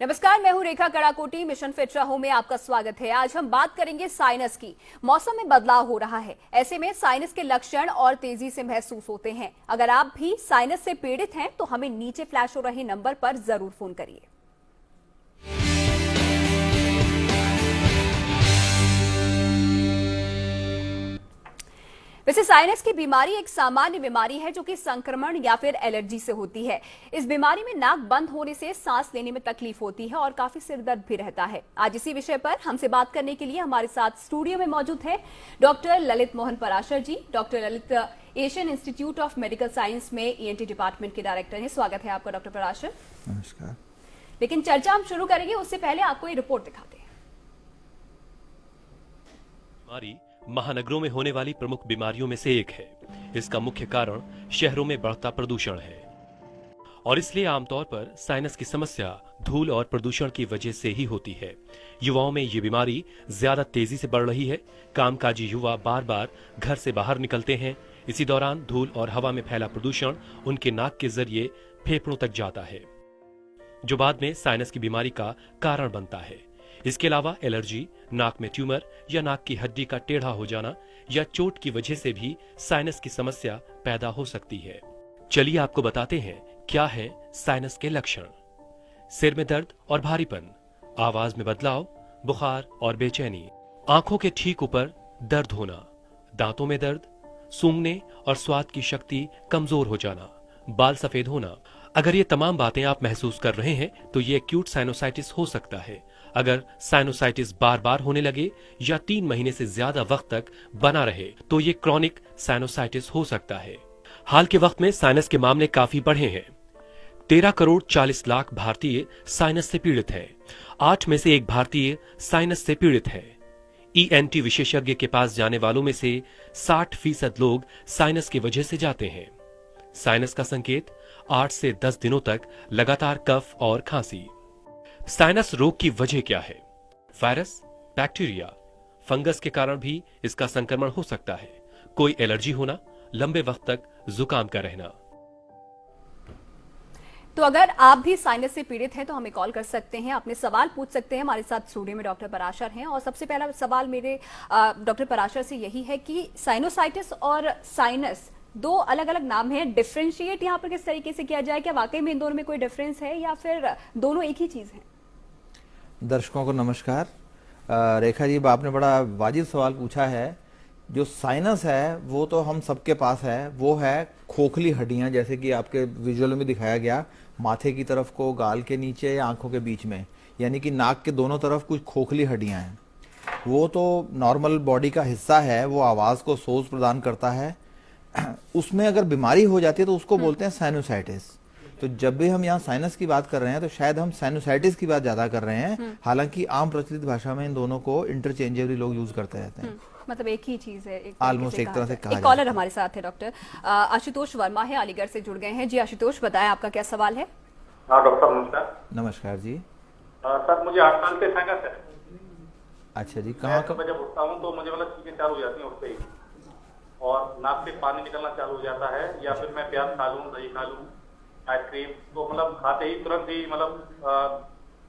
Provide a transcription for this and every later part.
नमस्कार, मैं हूं रेखा कड़ाकोटी। मिशन फिट रहो में आपका स्वागत है। आज हम बात करेंगे साइनस की। मौसम में बदलाव हो रहा है, ऐसे में साइनस के लक्षण और तेजी से महसूस होते हैं। अगर आप भी साइनस से पीड़ित हैं तो हमें नीचे फ्लैश हो रहे नंबर पर जरूर फोन करिए। वैसे साइनस की बीमारी एक सामान्य बीमारी है जो कि संक्रमण या फिर एलर्जी से होती है। इस बीमारी में नाक बंद होने से सांस लेने में तकलीफ होती है और काफी सिरदर्द भी रहता है। आज इसी विषय पर हमसे बात करने के लिए हमारे साथ स्टूडियो में मौजूद है doctor Lalit Mohan Parashar ji. Doctor Lalit Asian institute of medical science में ईएनटी डिपार्टमेंट के डायरेक्टर हैं। स्वागत है आपका डॉक्टर पराशर। नमस्कार। लेकिन चर्चा हम शुरू करेंगे उससे पहले आपको ये रिपोर्ट दिखाते हैं। बीमारी महानगरों में होने वाली प्रमुख बीमारियों में से एक है। इसका मुख्य कारण शहरों में बढ़ता प्रदूषण है और इसलिए आमतौर पर साइनस की समस्या धूल और प्रदूषण की वजह से ही होती है। युवाओं में ये बीमारी ज्यादा तेजी से बढ़ रही है। कामकाजी युवा बार बार घर से बाहर निकलते हैं। इसी दौरान धूल और हवा में फैला प्रदूषण उनके नाक के जरिए फेफड़ों तक जाता है, जो बाद में साइनस की बीमारी का कारण बनता है। इसके अलावा एलर्जी, नाक में ट्यूमर या नाक की हड्डी का टेढ़ा हो जाना या चोट की वजह से भी साइनस की समस्या पैदा हो सकती है। चलिए आपको बताते हैं क्या है साइनस के लक्षण। सिर में दर्द और भारीपन, आवाज में बदलाव, बुखार और बेचैनी, आंखों के ठीक ऊपर दर्द होना, दांतों में दर्द, सूंघने और स्वाद की शक्ति कमजोर हो जाना, बाल सफेद होना। अगर ये तमाम बातें आप महसूस कर रहे हैं तो ये एक्यूट साइनोसाइटिस हो सकता है। अगर साइनोसाइटिस बार बार होने लगे या 3 महीने से ज्यादा वक्त तक बना रहे तो ये क्रॉनिक साइनोसाइटिस हो सकता है। हाल के वक्त में साइनस के मामले काफी बढ़े हैं। 13 करोड़ 40 लाख भारतीय साइनस से पीड़ित हैं। 8 में से 1 भारतीय साइनस से पीड़ित है। ईएनटी विशेषज्ञ के पास जाने वालों में से 60% लोग साइनस की वजह से जाते हैं। साइनस का संकेत 8 से 10 दिनों तक लगातार कफ और खांसी। साइनस रोग की वजह क्या है? वायरस, बैक्टीरिया, फंगस के कारण भी इसका संक्रमण हो सकता है। कोई एलर्जी होना, लंबे वक्त तक जुकाम का रहना। तो अगर आप भी साइनस से पीड़ित हैं तो हमें कॉल कर सकते हैं, अपने सवाल पूछ सकते हैं। हमारे साथ स्टूडियो में डॉक्टर पराशर हैं और सबसे पहला सवाल मेरे डॉक्टर पराशर से यही है कि साइनोसाइटिस और साइनस दो अलग अलग नाम हैं। डिफरेंशिएट यहाँ पर किस तरीके से किया जाए? क्या वाकई में इन दोनों में कोई डिफरेंस है या फिर दोनों एक ही चीज है? दर्शकों को नमस्कार। रेखा जी, आपने बड़ा वाजिब सवाल पूछा है। जो साइनस है वो तो हम सबके पास है। वो है खोखली हड्डियां, जैसे कि आपके विजुअल में दिखाया गया, माथे की तरफ को, गाल के नीचे या आंखों के बीच में, यानी कि नाक के दोनों तरफ कुछ खोखली हड्डियां हैं। वो तो नॉर्मल बॉडी का हिस्सा है, वो आवाज को सोज प्रदान करता है। उसमें अगर बीमारी हो जाती है तो उसको बोलते हैं साइनोसाइटिस। तो जब भी हम यहाँ साइनस की बात कर रहे हैं तो शायद हम साइनोसाइटिस की बात ज्यादा कर रहे हैं। हालांकि आम प्रचलित भाषा में इन दोनों को इंटरचेंजेबली लोग यूज करते रहते हैं। मतलब एक ही चीज है, ऑलमोस्ट एक तरह से कहा। एक कॉलर हमारे साथ है, डॉक्टर आशुतोष वर्मा है, अलीगढ़ से जुड़ गए हैं। जी आशुतोष, बताएं आपका क्या सवाल है? हाँ डॉक्टर नमस्कार। नमस्कार जी। सर मुझे 8 साल से साइनस है। अच्छा जी, कहाँ का? मैं जब उठता हूँ तो मुझे मतलब चीजें चालू हो जाती हैं उठते ही, और नाक से पानी निकलना चालू हो जाता है, या फिर मैं प्याज खा लूँ, दही खा लूँ, आइसक्रीम, तो मतलब खाते ही तुरंत ही मतलब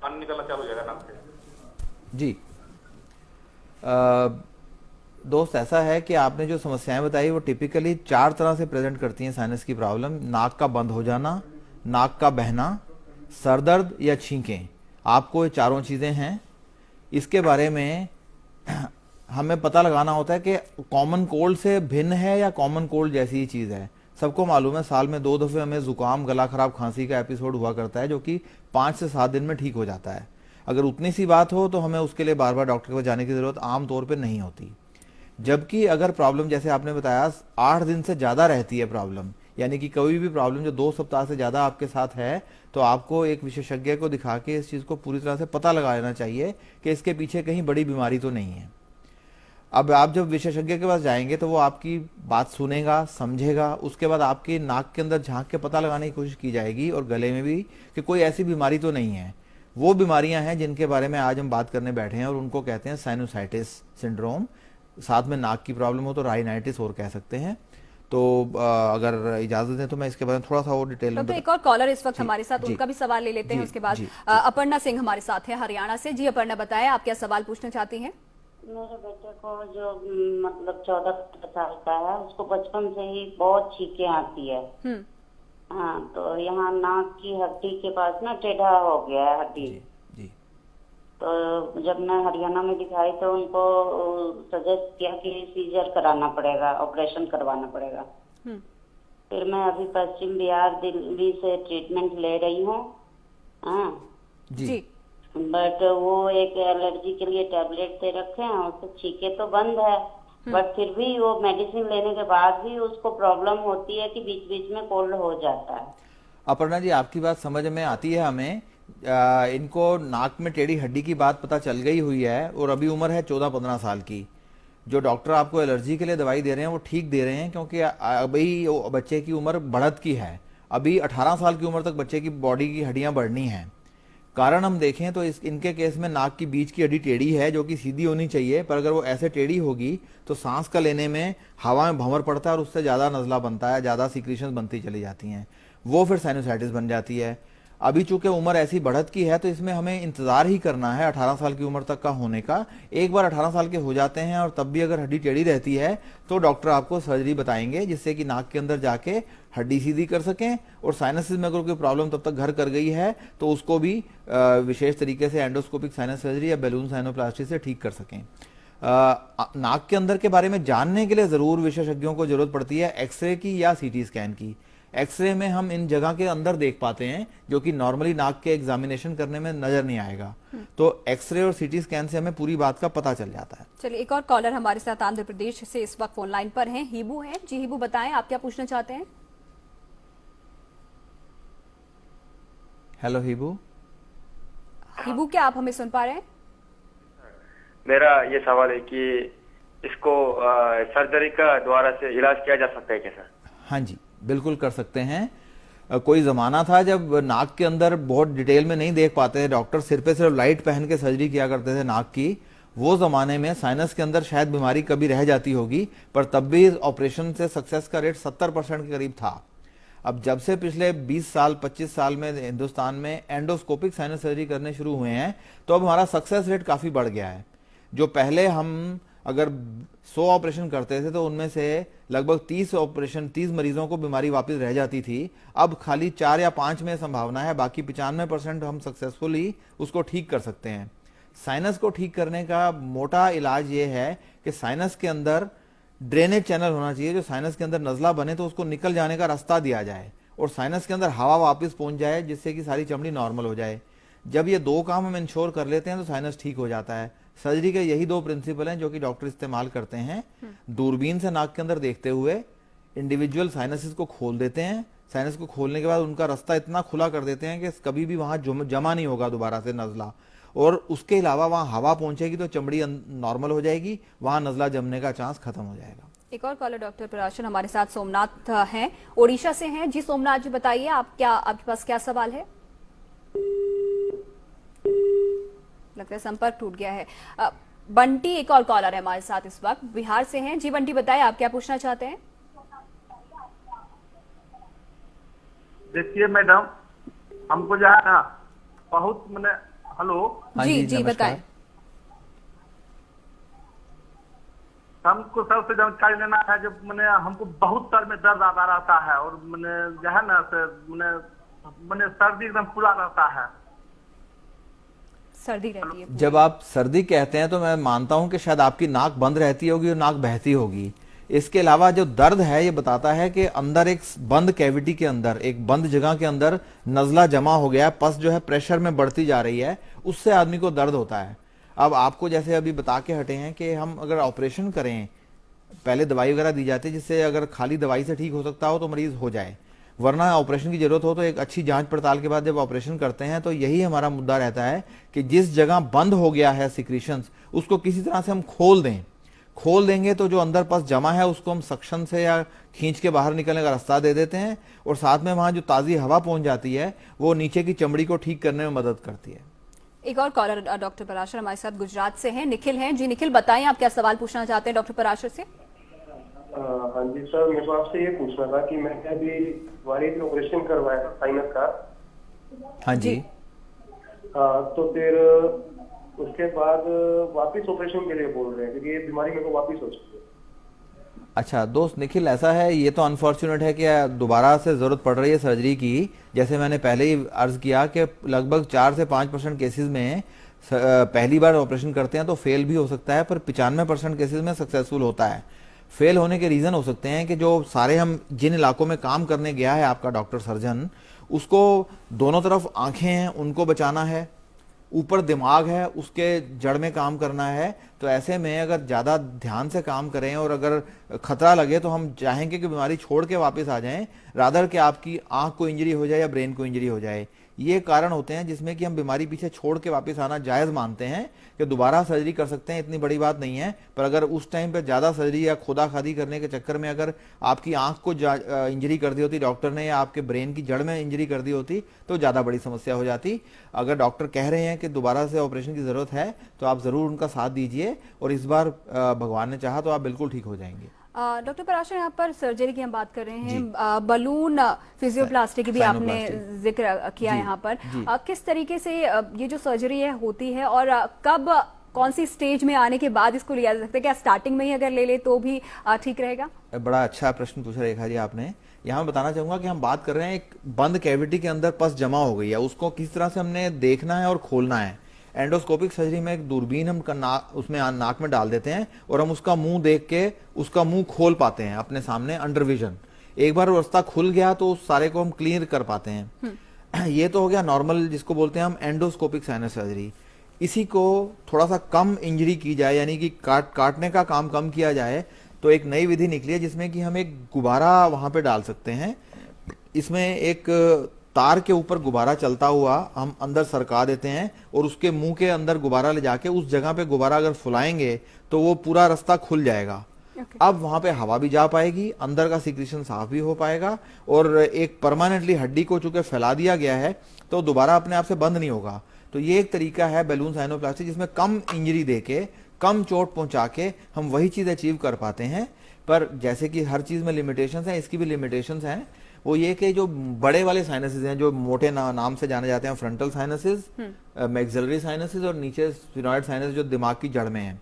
पानी निकलना चालू हो जाएगा नाक से। जी दोस्त, ऐसा है कि आपने जो समस्याएं बताई वो टिपिकली 4 तरह से प्रेजेंट करती हैं साइनस की प्रॉब्लम। नाक का बंद हो जाना, नाक का बहना, सरदर्द या छींकें। आपको ये चारों चीजें हैं। इसके बारे में हमें पता लगाना होता है कि कॉमन कोल्ड से भिन्न है या कॉमन कोल्ड जैसी ही चीज है। सबको मालूम है साल में 2 दफे हमें जुकाम, गला खराब, खांसी का एपिसोड हुआ करता है, जो कि 5 से 7 दिन में ठीक हो जाता है। अगर उतनी सी बात हो तो हमें उसके लिए बार बार डॉक्टर के पास जाने की जरूरत आमतौर पर नहीं होती। जबकि अगर प्रॉब्लम, जैसे आपने बताया, 8 दिन से ज्यादा रहती है प्रॉब्लम, यानी कि कोई भी प्रॉब्लम जो 2 सप्ताह से ज्यादा आपके साथ है, तो आपको एक विशेषज्ञ को दिखा के इस चीज को पूरी तरह से पता लगा लेना चाहिए कि इसके पीछे कहीं बड़ी बीमारी तो नहीं है। अब आप जब विशेषज्ञ के पास जाएंगे तो वो आपकी बात सुनेगा, समझेगा। उसके बाद आपकी नाक के अंदर झांक के पता लगाने की कोशिश की जाएगी और गले में भी, कि कोई ऐसी बीमारी तो नहीं है। वो बीमारियां हैं जिनके बारे में आज हम बात करने बैठे हैं और उनको कहते हैं साइनोसाइटिस सिंड्रोम। साथ में नाक की प्रॉब्लम हो तो राइनाइटिस और कह सकते हैं। तो अगर इजाजत दें तो मैं इसके बारे में थोड़ा सा और डिटेल में डॉक्टर, एक और कॉलर इस वक्त जी, हमारे साथ, जी, उनका भी सवाल ले लेते हैं। जी, उसके बाद जी, अपर्णा सिंह हमारे साथ है हरियाणा से। जी अपर्णा, बताएं आप क्या सवाल पूछना चाहती हैं। मेरे बेटे को जो मतलब 14 साल का है, उसको बचपन से ही बहुत छींकें आती है। हाँ, तो यहाँ नाक की हड्डी के पास ना टेढ़ा हो गया है हड्डी। जी। तो जब मैं हरियाणा में दिखाई तो उनको सजेस्ट किया कि सीजर कराना पड़ेगा, ऑपरेशन करवाना पड़ेगा। फिर मैं अभी पश्चिम बिहार दिल्ली से ट्रीटमेंट ले रही हूँ। हाँ जी। बट वो एक एलर्जी के लिए टैबलेट दे रखे हैं, उससे छींके तो बंद है, बट फिर भी वो मेडिसिन लेने के बाद भी उसको प्रॉब्लम होती है कि बीच बीच में कोल्ड हो जाता है। अपर्णा जी, आपकी बात समझ में आती है हमें। इनको नाक में टेढ़ी हड्डी की बात पता चल गई हुई है और अभी उम्र है 14-15 साल की। जो डॉक्टर आपको एलर्जी के लिए दवाई दे रहे हैं वो ठीक दे रहे हैं, क्योंकि अभी बच्चे की उम्र बढ़त की है। अभी 18 साल की उम्र तक बच्चे की बॉडी की हड्डियां बढ़नी हैं। कारण हम देखें तो इनके केस में नाक की बीच की हड्डी टेढ़ी है, जो कि सीधी होनी चाहिए, पर अगर वो ऐसे टेढ़ी होगी तो सांस का लेने में हवा में भंवर पड़ता है और उससे ज़्यादा नज़ला बनता है, ज़्यादा सिक्रीशंस बनती चली जाती हैं, वो फिर साइनोसाइटिस बन जाती है। अभी चूंकि उम्र ऐसी बढ़त की है तो इसमें हमें इंतजार ही करना है 18 साल की उम्र तक का होने का। एक बार 18 साल के हो जाते हैं और तब भी अगर हड्डी टेढ़ी रहती है तो डॉक्टर आपको सर्जरी बताएंगे, जिससे कि नाक के अंदर जाके हड्डी सीधी कर सकें। और साइनसिस में अगर कोई प्रॉब्लम तब तक घर कर गई है तो उसको भी विशेष तरीके से एंडोस्कोपिक साइनस सर्जरी या बैलून साइनोप्लास्टी से ठीक कर सकें। नाक के अंदर के बारे में जानने के लिए जरूर विशेषज्ञों को जरूरत पड़ती है एक्सरे की या सीटी स्कैन की। एक्सरे में हम इन जगह के अंदर देख पाते हैं, जो कि नॉर्मली नाक के एग्जामिनेशन करने में नजर नहीं आएगा। तो एक्सरे और सीटी स्कैन से हमें पूरी बात का पता चल जाता है। चलिए, एक और कॉलर हमारे साथ आंध्र प्रदेश से इस वक्त फोन लाइन पर हैं। हीबू हैं। जी हीबू, बताएं आप क्या पूछना चाहते हैं। हेलो हीबू। हीबू, क्या आप हमें सुन पा रहे हैं? मेरा ये सवाल है कि इसको सर्जरी का द्वारा से इलाज किया जा सकता है क्या सर? हाँ जी, बिल्कुल कर सकते हैं। कोई जमाना था जब नाक के अंदर बहुत डिटेल में नहीं देख पाते थे डॉक्टर, सिर पे सिर्फ लाइट पहन के सर्जरी किया करते थे नाक की। वो जमाने में साइनस के अंदर शायद बीमारी कभी रह जाती होगी, पर तब भी ऑपरेशन से सक्सेस का रेट 70% के करीब था। अब जब से पिछले 20 साल 25 साल में हिंदुस्तान में एंडोस्कोपिक साइनस सर्जरी करने शुरू हुए हैं, तो अब हमारा सक्सेस रेट काफी बढ़ गया है। जो पहले हम अगर 100 ऑपरेशन करते थे तो उनमें से लगभग 30 मरीजों को बीमारी वापस रह जाती थी। अब खाली 4 या 5 में संभावना है, बाकी 95% हम सक्सेसफुली उसको ठीक कर सकते हैं। साइनस को ठीक करने का मोटा इलाज ये है कि साइनस के अंदर ड्रेनेज चैनल होना चाहिए। जो साइनस के अंदर नजला बने तो उसको निकल जाने का रास्ता दिया जाए और साइनस के अंदर हवा वापस पहुंच जाए, जिससे कि सारी चमड़ी नॉर्मल हो जाए। जब ये 2 काम हम इंश्योर कर लेते हैं तो साइनस ठीक हो जाता है। सर्जरी के यही 2 प्रिंसिपल हैं जो कि डॉक्टर इस्तेमाल करते हैं। दूरबीन से नाक के अंदर देखते हुए इंडिविजुअल साइनसिस को खोल देते हैं। साइनस को खोलने के बाद उनका रास्ता इतना खुला कर देते हैं कि कभी भी वहां जमा नहीं होगा दोबारा से नजला, और उसके अलावा वहां हवा पहुंचेगी तो चमड़ी नॉर्मल हो जाएगी, वहां नजला जमने का चांस खत्म हो जाएगा। एक और कॉलर डॉक्टर पराशर हमारे साथ सोमनाथ हैं, ओडिशा से हैं। जी सोमनाथ जी, बताइए आपके पास क्या सवाल है? लगता है संपर्क टूट गया है। बंटी एक और कॉलर है हमारे साथ इस वक्त, बिहार से हैं। जी बंटी, बताइए आप क्या पूछना चाहते हैं। देखिए मैडम, हमको जो है ना बहुत मैंने हेलो जी बताएं। हमको सबसे जानकारी लेना है। जब मैंने हमको बहुत सर में दर्द आता रहता है और मैंने जो है ना मैंने सर्दी एकदम पूरा रहता है, सर्दी रहती है। जब आप सर्दी कहते हैं तो मैं मानता हूं कि शायद आपकी नाक बंद रहती होगी और नाक बहती होगी। इसके अलावा जो दर्द है ये बताता है कि अंदर एक बंद कैविटी के अंदर, एक बंद जगह के अंदर नजला जमा हो गया है, पस जो है प्रेशर में बढ़ती जा रही है, उससे आदमी को दर्द होता है। अब आपको जैसे अभी बता के हटे हैं कि हम अगर ऑपरेशन करें, पहले दवाई वगैरह दी जाती है जिससे अगर खाली दवाई से ठीक हो सकता हो तो मरीज हो जाए, वरना ऑपरेशन की जरूरत हो तो एक अच्छी जांच पड़ताल के बाद जब ऑपरेशन करते हैं तो यही हमारा मुद्दा रहता है कि जिस जगह बंद हो गया है सिक्रीशंस, उसको किसी तरह से हम खोल देंगे तो जो अंदर पस जमा है उसको हम सक्शन से या खींच के बाहर निकलने का रास्ता दे देते हैं, और साथ में वहां जो ताजी हवा पहुंच जाती है वो नीचे की चमड़ी को ठीक करने में मदद करती है। एक और कॉलर डॉक्टर पराशर हमारे साथ गुजरात से हैं, निखिल हैं। जी निखिल, बताएं आप क्या सवाल पूछना चाहते हैं डॉक्टर पराशर से। हाँ जी सर, मेरे को आपसे ये पूछना था कि मैंने अभी हमारी ऑपरेशन करवाया था साइनस का। हाँ जी। तो फिर उसके बाद वापस ऑपरेशन के लिए बोल रहे हैं क्योंकि ये बीमारी मेरे को वापस हो चुकी है। अच्छा दोस्त निखिल, ऐसा है, ये तो अनफॉर्चुनेट है कि दोबारा से जरूरत पड़ रही है सर्जरी की। जैसे मैंने पहले ही अर्ज किया कि लगभग 4 से 5% केसेस में पहली बार ऑपरेशन करते हैं तो फेल भी हो सकता है, पर 95% केसेस में सक्सेसफुल होता है। फेल होने के रीजन हो सकते हैं कि जो सारे हम जिन इलाकों में काम करने गया है आपका डॉक्टर सर्जन, उसको दोनों तरफ आंखें हैं उनको बचाना है, ऊपर दिमाग है उसके जड़ में काम करना है। तो ऐसे में अगर ज्यादा ध्यान से काम करें और अगर खतरा लगे तो हम चाहेंगे कि बीमारी छोड़ के वापस आ जाएं, रादर कि आपकी आंख को इंजरी हो जाए या ब्रेन को इंजरी हो जाए। ये कारण होते हैं जिसमें कि हम बीमारी पीछे छोड़ के वापस आना जायज मानते हैं कि दोबारा सर्जरी कर सकते हैं, इतनी बड़ी बात नहीं है। पर अगर उस टाइम पे ज्यादा सर्जरी या खुदाखादी करने के चक्कर में अगर आपकी आंख को इंजरी कर दी होती डॉक्टर ने या आपके ब्रेन की जड़ में इंजरी कर दी होती तो ज्यादा बड़ी समस्या हो जाती। अगर डॉक्टर कह रहे हैं कि दोबारा से ऑपरेशन की जरूरत है तो आप जरूर उनका साथ दीजिए और इस बार भगवान ने चाहा तो आप बिल्कुल ठीक हो जाएंगे। डॉक्टर पराशर, यहाँ पर सर्जरी की हम बात कर रहे हैं, बलून फिजियोप्लास्टी की भी आपने जिक्र किया यहाँ पर। किस तरीके से ये जो सर्जरी है होती है और कब कौन सी स्टेज में आने के बाद इसको लिया जा सकता है? क्या स्टार्टिंग में ही अगर ले ले तो भी ठीक रहेगा? बड़ा अच्छा प्रश्न पूछा रेखा जी आपने। यहाँ बताना चाहूंगा कि हम बात कर रहे हैं एक बंद कैविटी के अंदर पस जमा हो गई है, उसको किस तरह से हमने देखना है और खोलना है। एंडोस्कोपिक सर्जरी में एक दूरबीन हम उसमें नाक में डाल देते हैं और हम उसका मुंह देख के उसका मुंह खोल पाते हैं अपने सामने अंडर विजन। एक बार रास्ता खुल गया तो उस सारे को हम क्लियर कर पाते हैं। ये तो हो गया नॉर्मल, जिसको बोलते हैं हम एंडोस्कोपिक साइनस सर्जरी। इसी को थोड़ा सा कम इंजरी की जाए, यानी कि काटने का काम कम किया जाए, तो एक नई विधि निकली है जिसमें कि हम एक गुब्बारा वहां पे डाल सकते हैं। इसमें एक तार के ऊपर गुब्बारा चलता हुआ हम अंदर सरका देते हैं और उसके मुंह के अंदर गुब्बारा ले जाके उस जगह पे गुब्बारा अगर फुलाएंगे तो वो पूरा रास्ता खुल जाएगा। अब वहां पे हवा भी जा पाएगी, अंदर का सिक्रीशन साफ भी हो पाएगा और एक परमानेंटली हड्डी को चूंकि फैला दिया गया है तो दोबारा अपने आप से बंद नहीं होगा। तो ये एक तरीका है बैलून साइनोप्लास्टी जिसमें कम इंजरी देके, कम चोट पहुंचा के हम वही चीज अचीव कर पाते हैं। पर जैसे कि हर चीज में लिमिटेशंस हैं, इसकी भी लिमिटेशंस हैं। वो ये कि जो बड़े वाले साइनसेस हैं, जो मोटे नाम से जाने जाते हैं, फ्रंटल साइनसेस, मैक्सिलरी साइनसेस और नीचे स्फिनॉइड साइनस जो दिमाग की जड़ में है,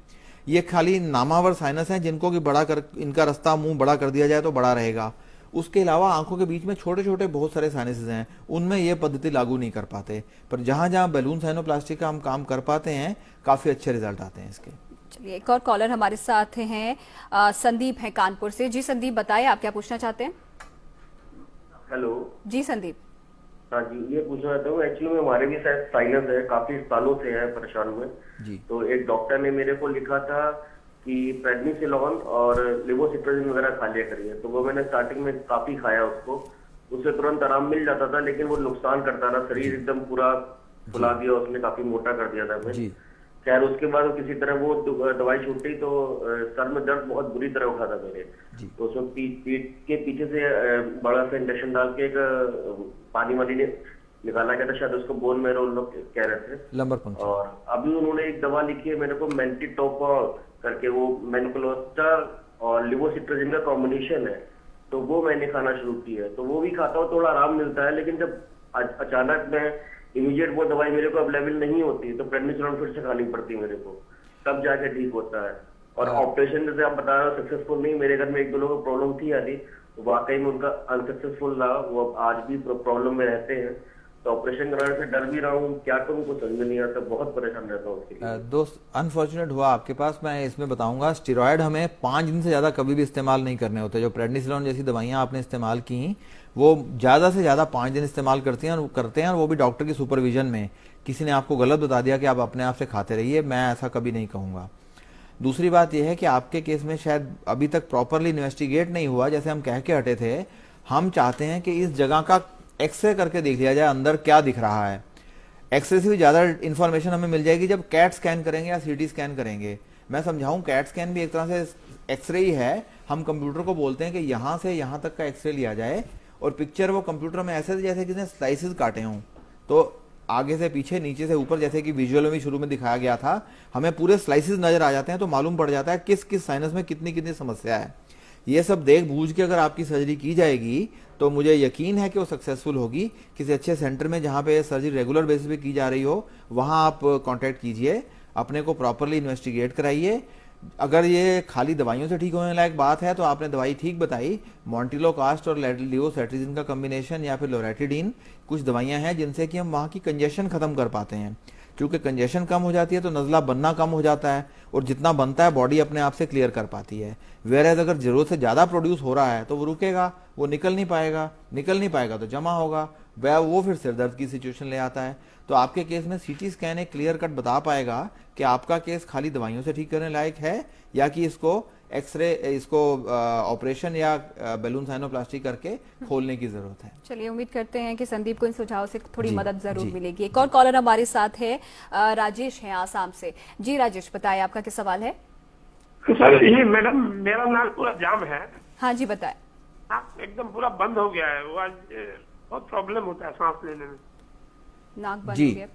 ये खाली नामावर साइनस हैं जिनको कि बड़ा कर, इनका रास्ता मुंह बड़ा कर दिया जाए तो बड़ा रहेगा। उसके अलावा आंखों के बीच में छोटे छोटे बहुत सारे साइनसेस हैं, उनमें ये पद्धति लागू नहीं कर पाते। पर जहां जहां बैलून साइनोप्लास्टी का हम काम कर पाते हैं, काफी अच्छे रिजल्ट आते हैं इसके। चलिए, एक और कॉलर हमारे साथ हैं, संदीप है कानपुर से। जी संदीप, बताइए आप क्या पूछना चाहते हैं? हेलो जी संदीप। हाँ जी, ये पूछना चाहता हूँ, एक्चुअली में हमारे भी शायद साइनस है, काफी सालों से है परेशान में जी। तो एक डॉक्टर ने मेरे को लिखा था कि प्रेडनिसोलोन और लेवोसिट्राजिन वगैरह खा लिया करिए। तो वो मैंने स्टार्टिंग में काफी खाया, उससे तुरंत आराम मिल जाता था, लेकिन वो नुकसान करता था, शरीर एकदम पूरा फुला दिया उसने, काफी मोटा कर दिया था हमें। खैर उसके बाद किसी तरह वो दवाई छूटी तो सर में दर्द बहुत बुरी तरह उठा था मेरे। तो उसमें पीठ के पीछे से बड़ा सा इंजेक्शन डाल के एक पानी वाली ने निकाला गया था, शायद उसको बोन मैरो लोग कह रहे थे, लंबर पंक्चर। और अभी उन्होंने एक दवा लिखी है मेरे को, मेंटिटोपा करके, वो मेनक्लोस्टर और लिवोसिट्राजिन का कॉम्बिनेशन है, तो वो मैंने खाना शुरू की है। तो वो भी खाता हूँ, थोड़ा आराम मिलता है, लेकिन जब अचानक मैं इमीडिएट वो दवाई मेरे को अवेलेबल नहीं होती तो प्रेडनिसोलोन फिर से खानी पड़ती है मेरे को, तब जाके ठीक होता है। और ऑपरेशन जैसे आप बता रहे हो सक्सेसफुल नहीं, मेरे घर में एक दो लोगों को प्रॉब्लम थी आदि, तो वाकई में उनका अनसक्सेसफुल रहा, वो आज भी प्रॉब्लम में रहते हैं। तो ऑपरेशन कराने से डर भी रहा हूँ, क्या करूँ कुछ समझ में नहीं आता, बहुत परेशान रहता हूँ उसके लिए। दोस्त अनफॉर्चुनेट हुआ आपके पास। मैं इसमें बताऊंगा, स्टेरॉयड हमें 5 दिन से ज्यादा कभी भी इस्तेमाल नहीं करने होते। जो प्रेडनिसोलोन जैसी दवाइयां आपने इस्तेमाल की वो ज्यादा से ज्यादा 5 दिन इस्तेमाल करते हैं और वो भी डॉक्टर की सुपरविजन में। किसी ने आपको गलत बता दिया कि आप अपने आप से खाते रहिए, मैं ऐसा कभी नहीं कहूंगा। दूसरी बात यह है कि आपके केस में शायद अभी तक प्रॉपरली इन्वेस्टिगेट नहीं हुआ, जैसे हम कह के हटे थे। हम चाहते हैं कि इस जगह का एक्सरे करके देख लिया जाए अंदर क्या दिख रहा है। एक्सरे से भी ज्यादा इंफॉर्मेशन हमें मिल जाएगी जब कैट स्कैन करेंगे या सीटी स्कैन करेंगे। मैं समझाऊं, कैट स्कैन भी एक तरह से एक्सरे ही है। हम कंप्यूटर को बोलते हैं कि यहां से यहां तक का एक्सरे लिया जाए और पिक्चर वो कंप्यूटर में ऐसे जैसे किसी ने स्लाइसेस काटे हों, तो आगे से पीछे, नीचे से ऊपर, जैसे कि विजुअल में शुरू में दिखाया गया था, हमें पूरे स्लाइसेस नजर आ जाते हैं। तो मालूम पड़ जाता है किस किस साइनस में कितनी कितनी समस्या है। ये सब देख बूझ के अगर आपकी सर्जरी की जाएगी तो मुझे यकीन है कि वो सक्सेसफुल होगी। किसी अच्छे सेंटर में जहां पे सर्जरी रेगुलर बेसिस पे की जा रही हो वहां आप कांटेक्ट कीजिए, अपने को प्रॉपरली इन्वेस्टिगेट कराइए। अगर ये खाली दवाइयों से ठीक होने लायक बात है तो आपने दवाई ठीक बताई, मॉन्टिलोकास्ट और लिवोसेट्रिजिन का कॉम्बिनेशन या फिर लोरेटिडिन कुछ दवाइयां हैं जिनसे कि हम वहां की कंजेशन खत्म कर पाते हैं। क्योंकि कंजेशन कम हो जाती है तो नजला बनना कम हो जाता है और जितना बनता है बॉडी अपने आप से क्लियर कर पाती है। वेयर अगर जरूरत से ज्यादा प्रोड्यूस हो रहा है तो वो रुकेगा, वो निकल नहीं पाएगा तो जमा होगा, वो फिर सिरदर्द की सिचुएशन ले आता है। तो आपके केस में सीटी स्कैन एक क्लियर कट बता पाएगा कि आपका केस खाली दवाइयों से ठीक करने लायक है या कि इसको एक्सरे, इसको ऑपरेशन या बैलून साइनोप्लास्टी करके खोलने की जरूरत है। चलिए, उम्मीद करते हैं कि संदीप को इन सुझाव से थोड़ी मदद जरूर जी। मिलेगी। एक और कॉलर हमारे साथ है, राजेश है आसाम से। जी राजेश, बताएं आपका क्या सवाल है। सर ये मैडम, मेरा नाक पूरा जाम है। हाँ जी, बताएं। नाक एकदम पूरा बंद हो गया है, वो आज बहुत प्रॉब्लम होता है सांस लेने में। नाक बंद जी, हो गया।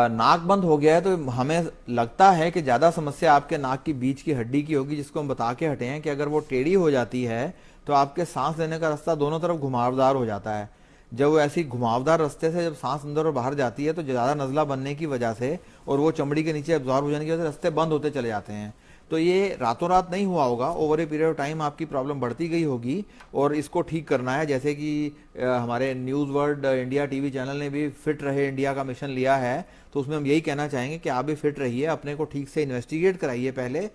नाक बंद हो गया है तो हमें लगता है कि ज्यादा समस्या आपके नाक की बीच की हड्डी की होगी, जिसको हम बता के हटे हैं कि अगर वो टेढ़ी हो जाती है तो आपके सांस लेने का रास्ता दोनों तरफ घुमावदार हो जाता है। जब वो ऐसी घुमावदार रास्ते से जब सांस अंदर और बाहर जाती है तो ज्यादा नजला बनने की वजह से और वो चमड़ी के नीचे एब्जॉर्ब हो जाने की वजह से रास्ते बंद होते चले जाते हैं। तो ये रातों रात नहीं हुआ होगा, over a period of time आपकी प्रॉब्लम बढ़ती गई होगी और इसको ठीक करना है। जैसे कि हमारे news world India TV channel ने भी फिट रहे इंडिया का मिशन लिया है, तो उसमें हम यही कहना चाहेंगे कि आप भी फिट रहिए, अपने को ठीक से इन्वेस्टिगेट कराइए, पहले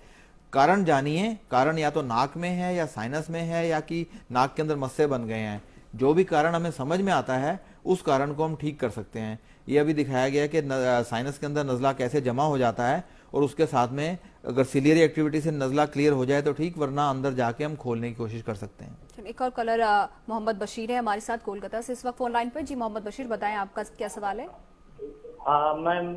कारण जानिए। कारण या तो नाक में है या साइनस में है या कि नाक के अंदर मस्से बन गए हैं। जो भी कारण हमें समझ में आता है उस कारण को हम ठीक कर सकते हैं। ये अभी दिखाया गया है कि साइनस के अंदर नजला कैसे जमा हो जाता है और उसके साथ में अगर सिलियरी एक्टिविटी से नजला क्लियर हो जाए तो ठीक, वरना अंदर जाके हम खोलने की कोशिश कर सकते हैं। एक और कॉलर मोहम्मद बशीर है हमारे साथ कोलकाता से इस वक्त फोन लाइन पर। जी मोहम्मद बशीर, बताएं आपका क्या सवाल है। Ma'am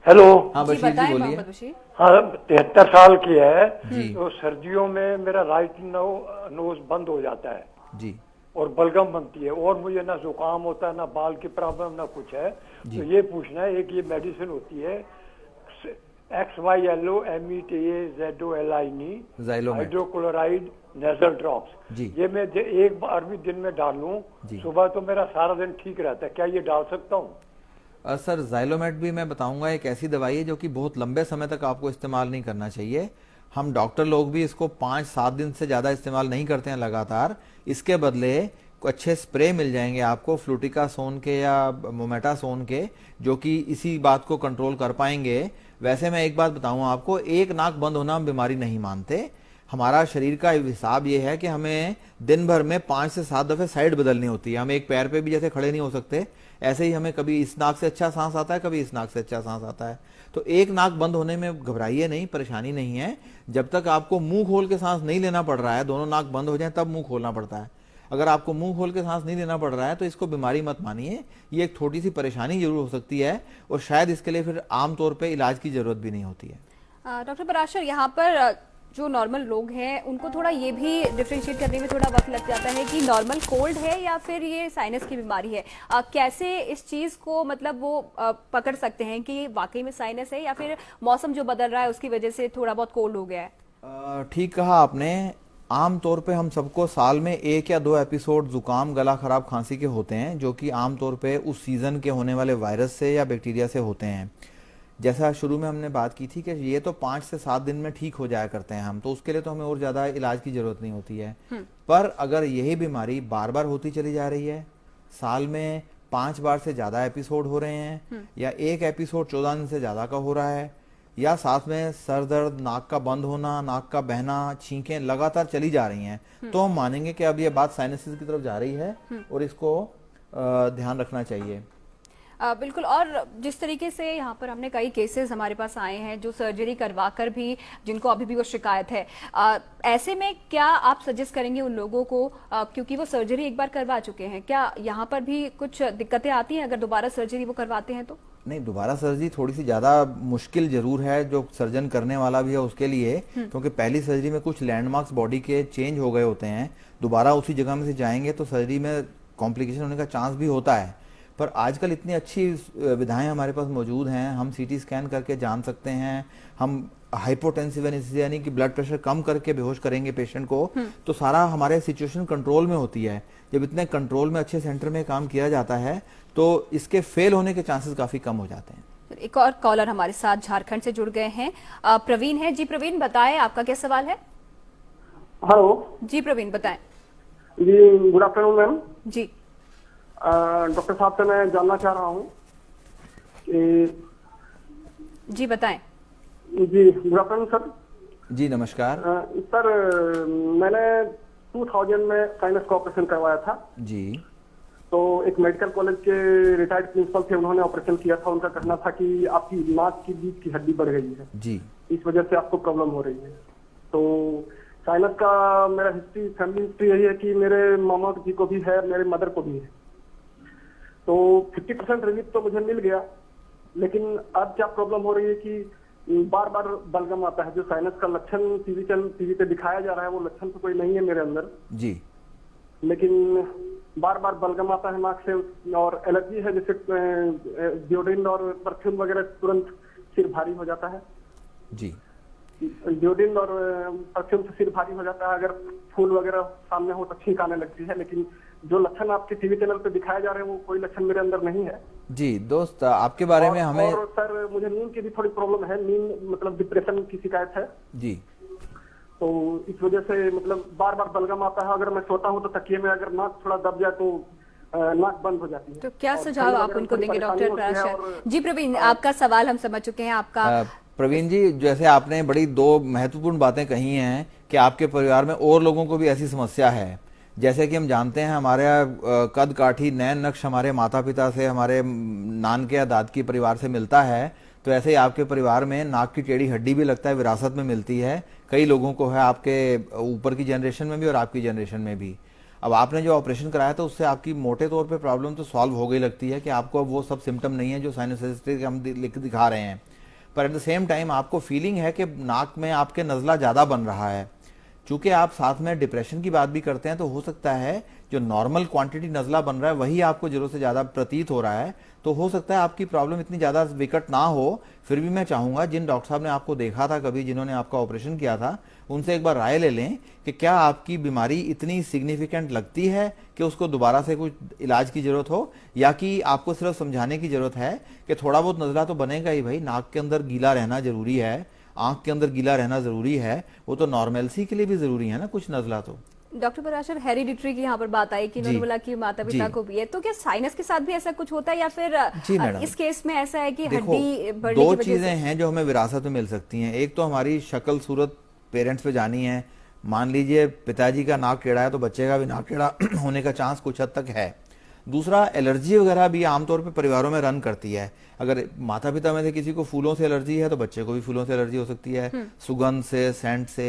hello. हाँ जी बशीर जी बताएं बोलिए। मोहम्मद बशीर। हाँ, 73 साल की है। तो सर्दियों में मेरा राइट नोज बंद हो जाता है जी, और बलगम बनती है और मुझे ना जुकाम होता है, ना बाल की प्रॉब्लम, ना कुछ है। तो ये पूछना है, एक ये मेडिसिन होती है XYLOMETAZOLINE ज़ाइलोमेट। Hydrochloride nasal drops. जी। ये मैं एक बार भी दिन में डाल लूं सुबह तो मेरा सारा दिन ठीक रहता है, क्या ये डाल सकता हूँ? सर ज़ाइलोमेट भी मैं बताऊंगा एक ऐसी दवाई है जो कि बहुत लंबे समय तक आपको इस्तेमाल नहीं करना चाहिए। हम डॉक्टर लोग भी इसको 5-7 दिन से ज्यादा इस्तेमाल नहीं करते हैं लगातार। इसके बदले अच्छे स्प्रे मिल जाएंगे आपको फ्लूटिकासोन के या मोमेटासोन के, जो कि इसी बात को कंट्रोल कर पाएंगे। वैसे मैं एक बात बताऊं आपको, एक नाक बंद होना हम बीमारी नहीं मानते। हमारा शरीर का हिसाब ये है कि हमें दिन भर में 5 से 7 दफे साइड बदलनी होती है। हम एक पैर पे भी जैसे खड़े नहीं हो सकते, ऐसे ही हमें कभी इस नाक से अच्छा सांस आता है, कभी इस नाक से अच्छा सांस आता है। तो एक नाक बंद होने में घबराइए नहीं, परेशानी नहीं है। जब तक आपको मुंह खोल के सांस नहीं लेना पड़ रहा है, दोनों नाक बंद हो जाए तब मुंह खोलना पड़ता है। अगर आपको मुंह खोल के सांस नहीं लेना पड़ रहा है तो इसको बीमारी मत मानिए। ये एक छोटी सी परेशानी जरूर हो सकती है और शायद इसके लिए फिर आमतौर पर इलाज की जरूरत भी नहीं होती है। डॉक्टर पराशर, यहाँ पर जो नॉर्मल लोग हैं उनको थोड़ा ये भी डिफरेंशिएट करने में थोड़ा वक्त लग जाता है कि नॉर्मल कोल्ड है या फिर ये साइनस की बीमारी है। कैसे इस चीज को मतलब वो पकड़ सकते हैं कि वाकई में साइनस है या फिर मौसम जो बदल रहा है उसकी वजह से थोड़ा बहुत कोल्ड हो गया है। ठीक कहा आपने। आमतौर पे हम सबको साल में 1 या 2 एपिसोड जुकाम, गला खराब, खांसी के होते हैं, जो कि आमतौर पे उस सीजन के होने वाले वायरस से या बैक्टीरिया से होते हैं। जैसा शुरू में हमने बात की थी कि ये तो 5 से 7 दिन में ठीक हो जाया करते हैं हम, तो उसके लिए तो हमें और ज्यादा इलाज की जरूरत नहीं होती है। पर अगर यही बीमारी बार बार होती चली जा रही है, साल में 5 बार से ज्यादा एपिसोड हो रहे हैं या एक एपिसोड 14 दिन से ज्यादा का हो रहा है, या साथ में सर दर्द, नाक का बंद होना, नाक का बहना, छींकें लगातार चली जा रही हैं, तो हम मानेंगे कि अब ये बात साइनसिस की तरफ जा रही है और इसको ध्यान रखना चाहिए। बिल्कुल। और जिस तरीके से यहाँ पर हमने कई केसेस हमारे पास आए हैं जो सर्जरी करवा कर भी जिनको अभी भी वो शिकायत है, ऐसे में क्या आप सजेस्ट करेंगे उन लोगों को, क्योंकि वो सर्जरी एक बार करवा चुके हैं, क्या यहाँ पर भी कुछ दिक्कतें आती हैं अगर दोबारा सर्जरी वो करवाते हैं तो? नहीं, दोबारा सर्जरी थोड़ी सी ज्यादा मुश्किल जरूर है जो सर्जन करने वाला भी है उसके लिए, क्योंकि पहली सर्जरी में कुछ लैंडमार्क्स बॉडी के चेंज हो गए होते हैं। दोबारा उसी जगह में से जाएंगे तो सर्जरी में कॉम्प्लिकेशन होने का चांस भी होता है। पर आजकल इतनी अच्छी विधाएं हमारे पास मौजूद हैं, हम सीटी स्कैन करके जान सकते हैं, हम हाइपोटेंसिव यानी कि ब्लड प्रेशर कम करके बेहोश करेंगे पेशेंट को, तो सारा हमारे सिचुएशन कंट्रोल में होती है। जब इतने कंट्रोल में अच्छे सेंटर में काम किया जाता है तो इसके फेल होने के चांसेस काफी कम हो जाते हैं। एक और कॉलर हमारे साथ झारखंड से जुड़ गए हैं, प्रवीण है जी। प्रवीण बताएं, आपका क्या सवाल है? हेलो जी प्रवीण बताएं। जी गुड आफ्टरनून मैम। जी डॉक्टर साहब से मैं जानना चाह रहा हूँ कि जी बताएं। जी गुड आफ्टरनून सर। जी नमस्कार। सर मैंने 2000 में साइनस का ऑपरेशन करवाया था जी। तो एक मेडिकल कॉलेज के रिटायर्ड प्रिंसिपल थे, उन्होंने ऑपरेशन किया था। उनका कहना था कि आपकी नाक की बीच की हड्डी बढ़ गई है जी, इस वजह से आपको प्रॉब्लम हो रही है। तो साइनस का मेरा हिस्ट्री, फैमिली हिस्ट्री यही है कि मेरे मामा जी को भी है, मेरे मदर को भी है। तो 50% रिलीफ तो मुझे मिल गया, लेकिन अब क्या प्रॉब्लम हो रही है कि बार बार बलगम आता है। जो साइनस का लक्षण टीवी पे दिखाया जा रहा है वो लक्षण तो कोई नहीं है मेरे अंदर जी, लेकिन बार बार बलगम आता है नाक से, और एलर्जी है, जैसे डिओड्रेंट और परफ्यूम वगैरह तुरंत सिर भारी हो जाता है जी। डिओड्रेंट और परफ्यूम से सिर भारी हो जाता है। अगर फूल वगैरह सामने हो तो छींक आने लगती है, लेकिन जो लक्षण आपके टीवी चैनल पे दिखाया जा रहे हैं वो कोई लक्षण मेरे अंदर नहीं है। जी दोस्त, आपके बारे में हमें और सर मुझे नींद की भी थोड़ी प्रॉब्लम है, नींद मतलब डिप्रेशन की शिकायत है जी। तो इस वजह से मतलब बार बार बलगम आता है। अगर मैं सोता हूँ तो तकिए में अगर नाक थोड़ा दब जाए तो नाक बंद हो जाती है। तो क्या सुझाव आप उनको देंगे डॉक्टर पराशर जी? प्रवीण आपका सवाल हम समझ चुके हैं। आपका प्रवीण जी, जैसे आपने बड़ी दो महत्वपूर्ण बातें कही हैं कि आपके परिवार में और लोगों को भी ऐसी समस्या है। जैसे कि हम जानते हैं हमारे कद काठी नैन नक्श हमारे माता पिता से, हमारे नान के या दाद की परिवार से मिलता है, तो ऐसे ही आपके परिवार में नाक की टेढ़ी हड्डी भी लगता है विरासत में मिलती है। कई लोगों को है, आपके ऊपर की जनरेशन में भी और आपकी जनरेशन में भी। अब आपने जो ऑपरेशन कराया था उससे आपकी मोटे तौर पे प्रॉब्लम तो सॉल्व हो गई लगती है कि आपको अब वो सब सिम्टम नहीं है जो साइनोसाइटिस हम दिखा रहे हैं, पर एट द सेम टाइम आपको फीलिंग है कि नाक में आपके नज़ला ज़्यादा बन रहा है। चूंकि आप साथ में डिप्रेशन की बात भी करते हैं तो हो सकता है जो नॉर्मल क्वांटिटी नज़ला बन रहा है वही आपको जरूरत से ज़्यादा प्रतीत हो रहा है। तो हो सकता है आपकी प्रॉब्लम इतनी ज़्यादा विकट ना हो, फिर भी मैं चाहूँगा जिन डॉक्टर साहब ने आपको देखा था कभी, जिन्होंने आपका ऑपरेशन किया था, उनसे एक बार राय ले लें कि क्या आपकी बीमारी इतनी सिग्निफिकेंट लगती है कि उसको दोबारा से कुछ इलाज की जरूरत हो, या कि आपको सिर्फ समझाने की जरूरत है कि थोड़ा बहुत नज़ला तो बनेगा ही भाई, नाक के अंदर गीला रहना जरूरी है, आंख के अंदर गीला रहना जरूरी है, वो तो नॉर्मलसी के लिए भी जरूरी है ना कुछ नज़ला। तो डॉक्टर पराशर हेरिडिटरी की यहाँ पर बात आई कि उन्होंने बोला कि माता पिता को भी है, तो क्या साइनस के साथ भी ऐसा कुछ होता है या फिर इस केस में ऐसा है कि हड्डी बढ़ने की दो वजह चीजें हैं जो हमें विरासत में मिल सकती हैं। एक तो हमारी शक्ल सूरत पेरेंट्स पे जानी है। मान लीजिए पिताजी का नाक टेढ़ा है तो बच्चे का भी नाक टेढ़ा होने का चांस कुछ हद तक है। दूसरा, एलर्जी वगैरह भी आमतौर पे परिवारों में रन करती है। अगर माता पिता में से किसी को फूलों से एलर्जी है तो बच्चे को भी फूलों से एलर्जी हो सकती है, सुगंध से, सेंट से,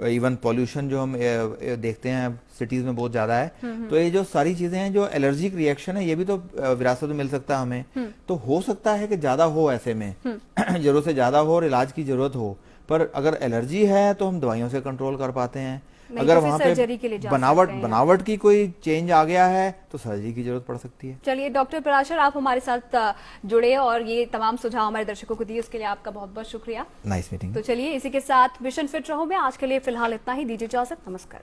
इवन पॉल्यूशन जो हम देखते हैं सिटीज में बहुत ज्यादा है। तो ये जो सारी चीजें हैं जो एलर्जिक रिएक्शन है, ये भी तो विरासत में मिल सकता है हमें। तो हो सकता है कि ज्यादा हो, ऐसे में जरूरत से ज्यादा हो और इलाज की जरूरत हो, पर अगर एलर्जी है तो हम दवाइयों से कंट्रोल कर पाते हैं। अगर वहाँ पे बनावट की कोई चेंज आ गया है तो सर्जरी की जरूरत पड़ सकती है। चलिए डॉक्टर पराशर, आप हमारे साथ जुड़े और ये तमाम सुझाव हमारे दर्शकों को दिए, उसके लिए आपका बहुत बहुत शुक्रिया। Nice meeting. तो चलिए इसी के साथ मिशन फिट रहो में आज के लिए फिलहाल इतना ही, दीजिए इजाजत, नमस्कार।